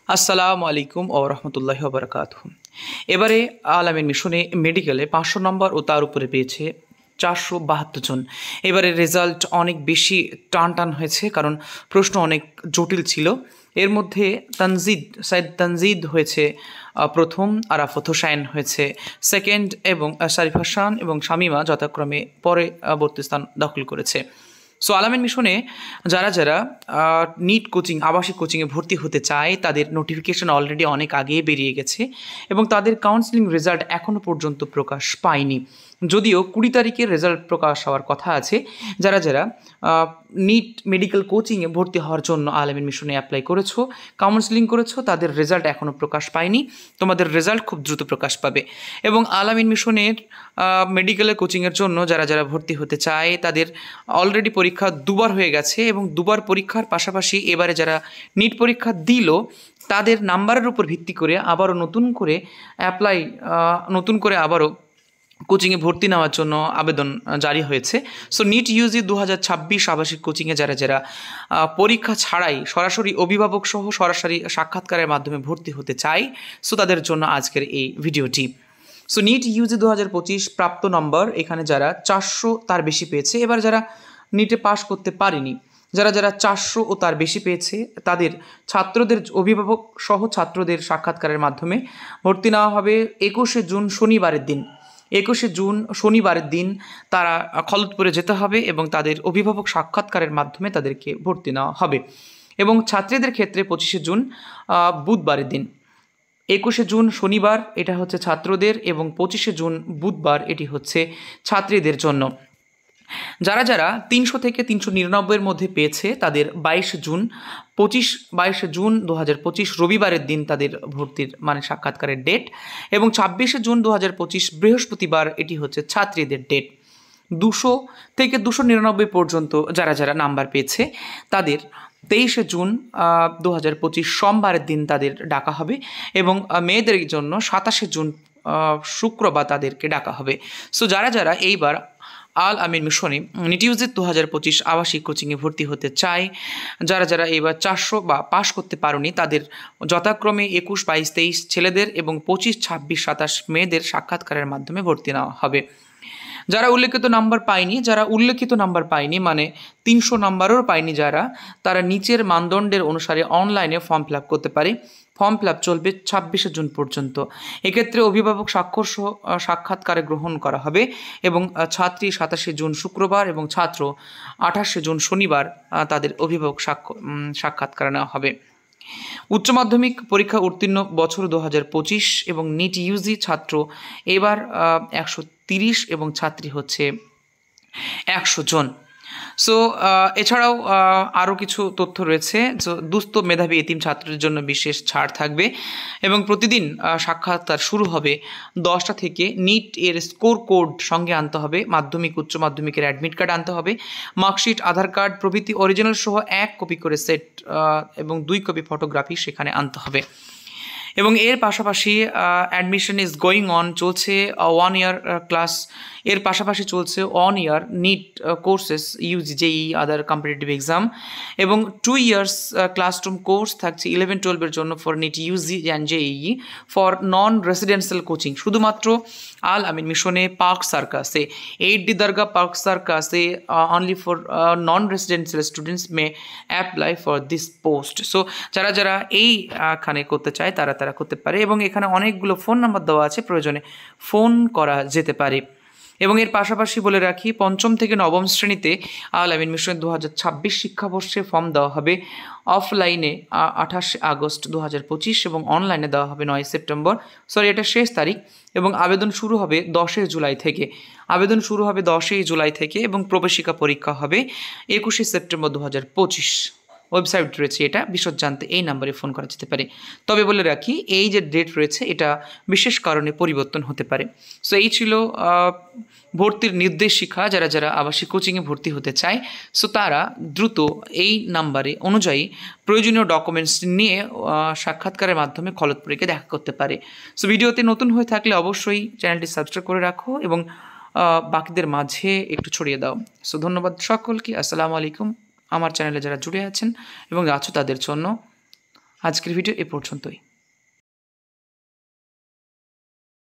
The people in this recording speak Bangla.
আসসালামু আলাইকুম ও রহমতুল্লাহি ওয়া বারাকাতুহু। এবারে আল আমিন মিশনে মেডিকেলে 500 নম্বর ও তার উপরে পেয়েছে 472 জন। এবারে রেজাল্ট অনেক বেশি টান হয়েছে, কারণ প্রশ্ন অনেক জটিল ছিল। এর মধ্যে তানজিদ হয়েছে প্রথম, আরাফত হোসাইন হয়েছে সেকেন্ড, এবং শারিফ হাসান এবং শামিমা যথাক্রমে পরবর্তী স্থান দখল করেছে। সো আল আমিন মিশনে যারা নিট কোচিং, আবাসিক কোচিংয়ে ভর্তি হতে চায়, তাদের নোটিফিকেশন অলরেডি অনেক আগেই বেরিয়ে গেছে এবং তাদের কাউন্সেলিং রেজাল্ট এখনও পর্যন্ত প্রকাশ পায়নি। যদিও 20 তারিখের রেজাল্ট প্রকাশ হওয়ার কথা আছে। যারা নিট মেডিকেল কোচিংয়ে ভর্তি হওয়ার জন্য আল আমিন মিশনে অ্যাপ্লাই করেছো, কাউন্সেলিং করেছো, তাদের রেজাল্ট এখনও প্রকাশ পায়নি। তোমাদের রেজাল্ট খুব দ্রুত প্রকাশ পাবে। এবং আল আমিন মিশনের মেডিকেলের কোচিংয়ের জন্য যারা ভর্তি হতে চায়, তাদের অলরেডি পরীক্ষা দুবার হয়ে গেছে এবং দুবার পরীক্ষার পাশাপাশি এবারে যারা নিট পরীক্ষা দিল, তাদের নাম্বারের উপর ভিত্তি করে আবারও নতুন করে আবারও কোচিংয়ে ভর্তি নেওয়ার জন্য আবেদন জারি হয়েছে। সো নিট ইউজি 2026 আবাসিক কোচিংয়ে যারা পরীক্ষা ছাড়াই সরাসরি অভিভাবক সহ সরাসরি সাক্ষাৎকারের মাধ্যমে ভর্তি হতে চায়, সো তাদের জন্য আজকের এই ভিডিওটি। সো নিট ইউজি 2025 প্রাপ্ত নম্বর এখানে যারা 400 তার বেশি পেয়েছে, এবার যারা নিটে পাশ করতে পারেনি, যারা 400 ও তার বেশি পেয়েছে, তাদের ছাত্রদের অভিভাবক সহ ছাত্রদের সাক্ষাৎকারের মাধ্যমে ভর্তি নেওয়া হবে 21শে জুন শনিবারের দিন। 21শে জুন শনিবারের দিন তারা খলতপুরে যেতে হবে এবং তাদের অভিভাবক সাক্ষাৎকারের মাধ্যমে তাদেরকে ভর্তি নেওয়া হবে। এবং ছাত্রীদের ক্ষেত্রে 25শে জুন বুধবারের দিন। 21শে জুন শনিবার এটা হচ্ছে ছাত্রদের এবং 25শে জুন বুধবার এটি হচ্ছে ছাত্রীদের জন্য। যারা 300 থেকে 399 মধ্যে পেয়েছে, তাদের 22শে জুন 2025 রবিবারের দিন তাদের ভর্তির সাক্ষাৎকারের ডেট, এবং 26শে জুন 2025 বৃহস্পতিবার এটি হচ্ছে ছাত্রীদের ডেট। 200 থেকে 299 পর্যন্ত যারা নাম্বার পেয়েছে, তাদের 23শে জুন 2025 সোমবারের দিন তাদের ডাকা হবে, এবং মেয়েদের জন্য 27শে জুন শুক্রবার তাদেরকে ডাকা হবে। সো যারা এইবার আল আমিন মিশনে নিট ইউজি 2025 আবাসিক কোচিংয়ে ভর্তি হতে চায়, যারা এবার 400 বা পাশ করতে পারেনি, তাদের যথাক্রমে 21, 22, 23 ছেলেদের এবং 25, 26, 27 মেয়েদের সাক্ষাৎকারের মাধ্যমে ভর্তি নেওয়া হবে। যারা উল্লেখিত নাম্বার পায়নি মানে 300 নাম্বারও পায়নি তারা নিচের মানদণ্ডের অনুসারে অনলাইনে ফর্ম ফিল আপ করতে পারে। ফর্ম ফিল আপ চলবে 26শে জুন পর্যন্ত। এক্ষেত্রে অভিভাবক স্বাক্ষর সহ সাক্ষাৎকারে গ্রহণ করা হবে, এবং ছাত্রী 27শে জুন শুক্রবার এবং ছাত্র 28শে জুন শনিবার তাদের অভিভাবক সাক্ষাৎকার নেওয়া হবে। উচ্চ মাধ্যমিক পরীক্ষা উত্তীর্ণ বছর 2025 এবং নিট ইউজি ছাত্র এবার 130 এবং ছাত্রী হচ্ছে 100 জন। সো এছাড়াও আরও কিছু তথ্য রয়েছে। দুস্থ মেধাবী এতিম ছাত্রদের জন্য বিশেষ ছাড় থাকবে, এবং প্রতিদিন সাক্ষাৎকার শুরু হবে 10টা থেকে। নিট এর স্কোর কোড সঙ্গে আনতে হবে, মাধ্যমিক উচ্চ মাধ্যমিকের অ্যাডমিট কার্ড আনতে হবে, মার্কশিট, আধার কার্ড প্রভৃতি অরিজিনাল সহ 1 কপি করে সেট এবং 2 কপি ফটোগ্রাফি সেখানে আনতে হবে। এবং এর পাশাপাশি অ্যাডমিশন ইজ গোয়িং অন, চলছে 1 ইয়ার ক্লাস। এর পাশাপাশি চলছে 1 year NEET courses, UG, JEE, other competitive exam, এবং 2 ইয়ার্স ক্লাসরুম কোর্স থাকছে 11-12 জন্য for NEET UG and JEE for non residential coaching. শুধুমাত্র আল আমিন মিশনে পার্ক সার্কাসে 8D দরগা পার্ক সার্কাসে only for non residential students may apply for this post. So যারা এইখানে করতে চায় তারা করতে পারে, এবং এখানে অনেকগুলো ফোন নাম্বার দেওয়া আছে, প্রয়োজনে ফোন করা যেতে পারে। এবং এর পাশাপাশি বলে রাখি, 5ম থেকে 9ম শ্রেণীতে আল আমিন মিশনের 2026 শিক্ষাবর্ষে ফর্ম দেওয়া হবে অফলাইনে 28 আগস্ট 2025 এবং অনলাইনে দেওয়া হবে 9 সেপ্টেম্বর। এটা শেষ তারিখ, এবং আবেদন শুরু হবে 10 জুলাই থেকে এবং প্রবেশিকা পরীক্ষা হবে 21 সেপ্টেম্বর 2025। ওয়েবসাইট রয়েছে, এটা বিশদ জানতে এই নাম্বারে ফোন করা যেতে পারে। তবে বলে রাখি, এই যে ডেট রয়েছে এটা বিশেষ কারণে পরিবর্তন হতে পারে। সো এই ছিল ভর্তির নির্দেশিকা। যারা আবাসিক কোচিংয়ে ভর্তি হতে চায়, সো তারা দ্রুত এই নাম্বারে অনুযায়ী প্রয়োজনীয় ডকুমেন্টস নিয়ে সাক্ষাৎকারের মাধ্যমে খলতপুরীকে দেখা করতে পারে। সো ভিডিওতে নতুন হয়ে থাকলে অবশ্যই চ্যানেলটি সাবস্ক্রাইব করে রাখো এবং বাকিদের মাঝে একটু ছড়িয়ে দাও। সো ধন্যবাদ সকলকে। আসসালামু আলাইকুম। আমার চ্যানেলে যারা জুড়ে আছেন এবং আছো তাদের জন্য আজকের ভিডিও এ পর্যন্তই।